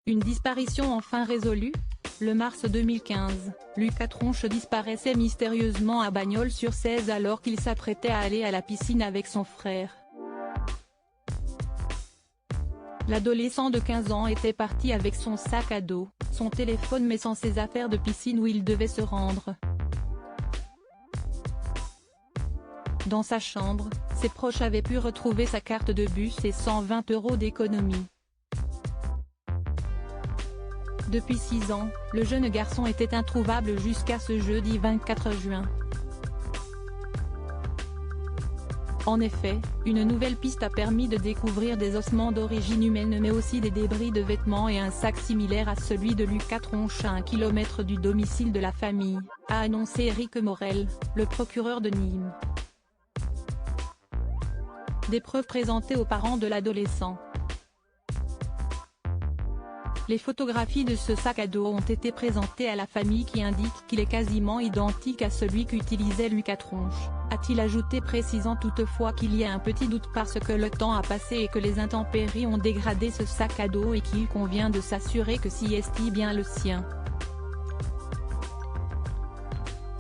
Une disparition enfin résolue? Le mars 2015, Lucas Tronche disparaissait mystérieusement à Bagnols-sur-Cèze alors qu'il s'apprêtait à aller à la piscine avec son frère. L'adolescent de 15 ans était parti avec son sac à dos, son téléphone mais sans ses affaires de piscine où il devait se rendre. Dans sa chambre, ses proches avaient pu retrouver sa carte de bus et 120 € d'économie. Depuis 6 ans, le jeune garçon était introuvable jusqu'à ce jeudi 24 juin. En effet, une nouvelle piste a permis de découvrir des ossements d'origine humaine mais aussi des débris de vêtements et un sac similaire à celui de Lucas Tronche à 1 km du domicile de la famille, a annoncé Éric Morel, le procureur de Nîmes. Des preuves présentées aux parents de l'adolescent. Les photographies de ce sac à dos ont été présentées à la famille qui indique qu'il est quasiment identique à celui qu'utilisait Lucas Tronche, a-t-il ajouté, précisant toutefois qu'il y a un petit doute parce que le temps a passé et que les intempéries ont dégradé ce sac à dos et qu'il convient de s'assurer que ci est bien le sien.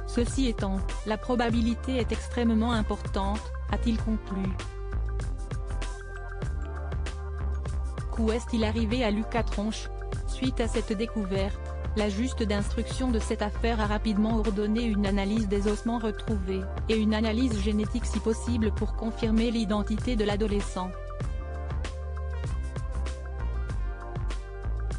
Ceci étant, la probabilité est extrêmement importante, a-t-il conclu. Qu'où est-il arrivé à Lucas Tronche? Suite à cette découverte, la juge d'instruction de cette affaire a rapidement ordonné une analyse des ossements retrouvés, et une analyse génétique si possible pour confirmer l'identité de l'adolescent.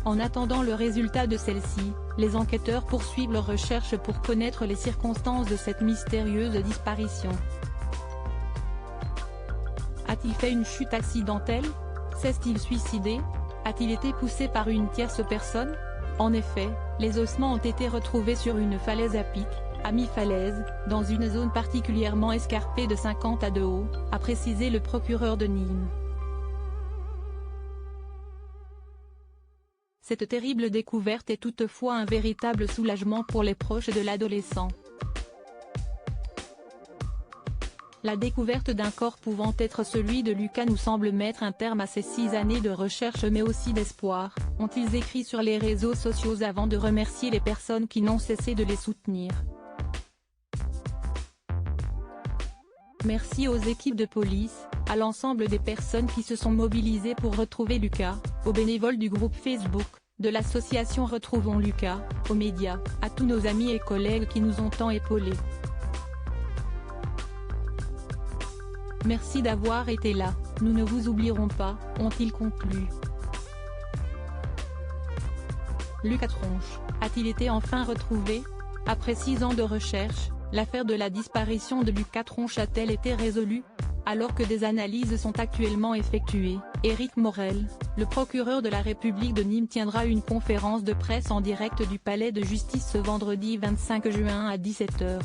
En attendant le résultat de celle-ci, les enquêteurs poursuivent leurs recherches pour connaître les circonstances de cette mystérieuse disparition. A-t-il fait une chute accidentelle? S'est-il suicidé? A-t-il été poussé par une tierce personne? En effet, les ossements ont été retrouvés sur une falaise à pic, à mi-falaise, dans une zone particulièrement escarpée de 50 à de haut, a précisé le procureur de Nîmes. Cette terrible découverte est toutefois un véritable soulagement pour les proches de l'adolescent. La découverte d'un corps pouvant être celui de Lucas nous semble mettre un terme à ces 6 années de recherche mais aussi d'espoir, ont-ils écrit sur les réseaux sociaux avant de remercier les personnes qui n'ont cessé de les soutenir. Merci aux équipes de police, à l'ensemble des personnes qui se sont mobilisées pour retrouver Lucas, aux bénévoles du groupe Facebook, de l'association Retrouvons Lucas, aux médias, à tous nos amis et collègues qui nous ont tant épaulés. Merci d'avoir été là, nous ne vous oublierons pas, ont-ils conclu. Lucas Tronche, a-t-il été enfin retrouvé? Après 6 ans de recherche, l'affaire de la disparition de Lucas Tronche a-t-elle été résolue? Alors que des analyses sont actuellement effectuées, Éric Morel, le procureur de la République de Nîmes tiendra une conférence de presse en direct du palais de justice ce vendredi 25 juin à 17 h.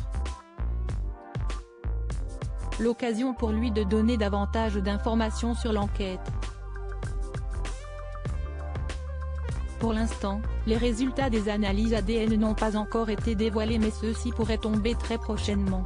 L'occasion pour lui de donner davantage d'informations sur l'enquête. Pour l'instant, les résultats des analyses ADN n'ont pas encore été dévoilés mais ceux-ci pourraient tomber très prochainement.